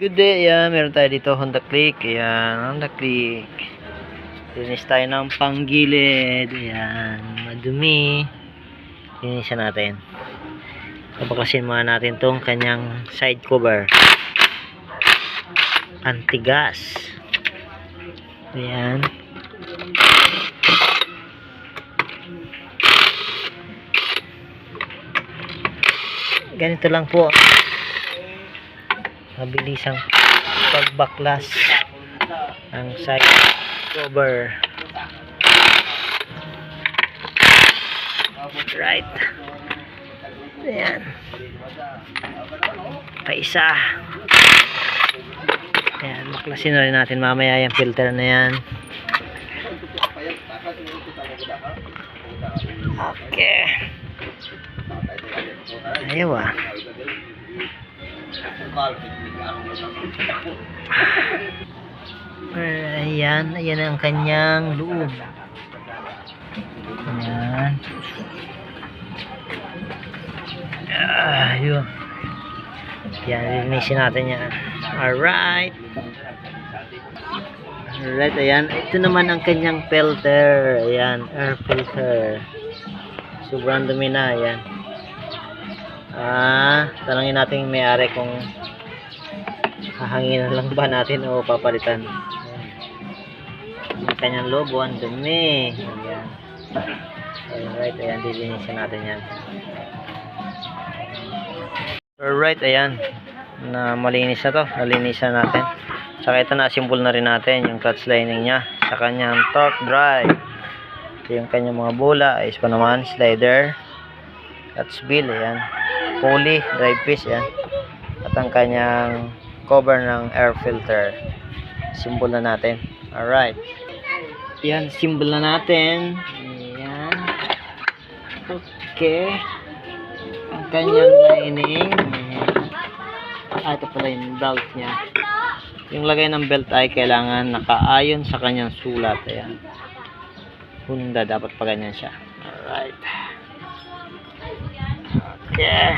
Good day, ayan, meron tayo dito Honda Click, ayan, Honda Click. Linis tayo ng panggilid, ayan, madumi. Linisan natin. Papaklasin muna natin tong kanyang side cover. Antigas. Ayan. Ganito lang po mabilisang pagbaklas ng side cover. Right. Ayan. Paisa. Ayan, baklasin na rin natin mamaya yung filter na yan. Okay. Ayaw ah. Ayan, ayan ang kanyang loob. Ayan. Ayun. Yan, linisin natin yan. Alright. Alright, ayan. Ito naman ang kanyang filter. Ayan, air filter. Sobrang dumi na, ayan. Tanungin natin yung may-ari kung hahanginan lang ba natin o papalitan. Ang kanyang lobo, ang dumi. Ayan. Alright, ayan, dilinisin natin yan. Alright, ayan. Na malinis na to. Nalinisan natin. Saka ito na, symbol na rin natin yung clutch lining nya sa kanyang torque drive. Ito yung kanyang mga bola. Ayos pa naman, slider. Clutch wheel, ayan. Pulley, drive piece, ayan. At ang kanyang cover ng air filter. Symbol na natin. Alright. Ayan, symbol na natin. Ayan. Okay. Ang kanyang lining. Ito pala yung belt nya. Yung lagay ng belt ay kailangan nakaayon sa kanyang sulat. Ayan. Honda, dapat pa ganyan siya. Alright. Okay.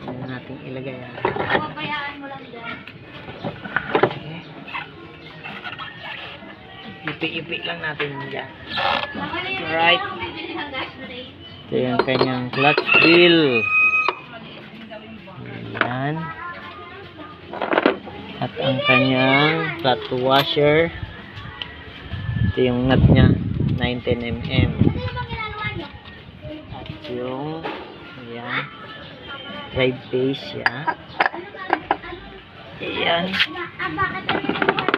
Ano natin ilagay yan. Okay. Ipi-ipi lang natin dyan. Alright. Ito yung kanyang clutch wheel. Ayan. At ang kanyang flat washer. Ito yung nut nya, 19mm. At yung ayan, drive base yan. Ayan.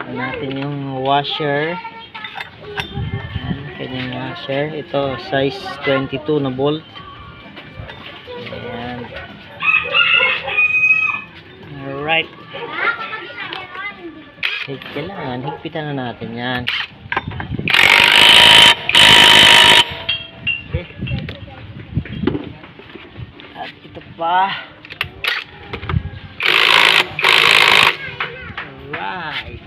Ayan natin yung washer. Ayan, kanyang washer. Ito size 22 na bolt. Ayan. Alright. Kailangan higpitan na natin yan. Okay. At ito pa. Alright.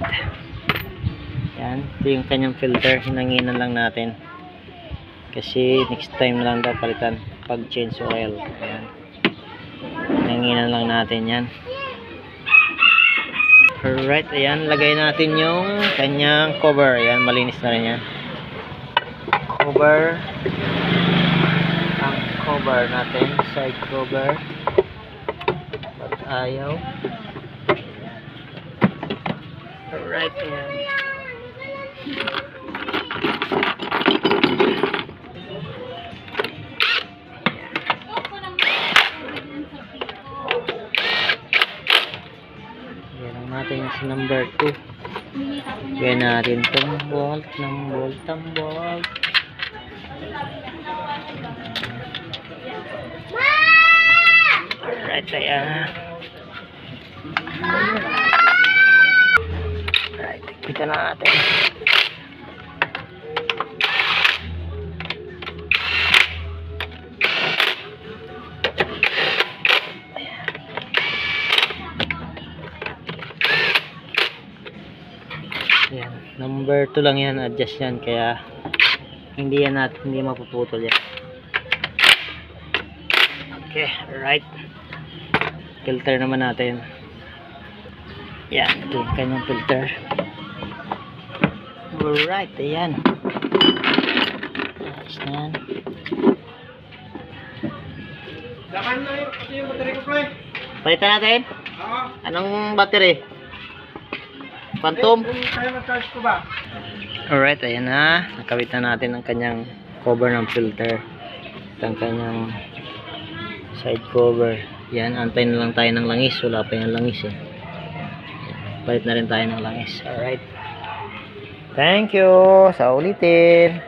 Yan. Ito yung kanyang filter. Hinanginan lang natin. Kasi next time na lang daw palitan pag change oil. Ayan. Hinanginan lang natin yan. Alright, ayan, lagay natin yung kanyang cover. Ayan, malinis na rin yan. Cover. Ang cover natin, side cover. Ba't ayaw? Alright, ayan. Natin yung sa number 2. Gaya natin itong bolt ng bolt ang bolt. Alright, ayan. Alright, kita na natin. Ayan, number 2 lang yan, adjust yan, kaya hindi yan natin, hindi mapuputol yan. Okay, right. Filter naman natin. Yan, ito yung kanyang filter. Alright, ayan. Ayos na yan. Laman na yun, kasi yung battery ko, pre. Palitan natin. Oo. Anong battery? Phantom? Kung kaya mag-charge ko ba? Alright, ayan na. Nakawit na natin ang kanyang cover ng filter. At ang kanyang side cover. Yan, antayin na lang tayo ng langis. Wala pa yung langis eh. Palit na rin tayo ng langis. Alright. Thank you. Sa ulitin.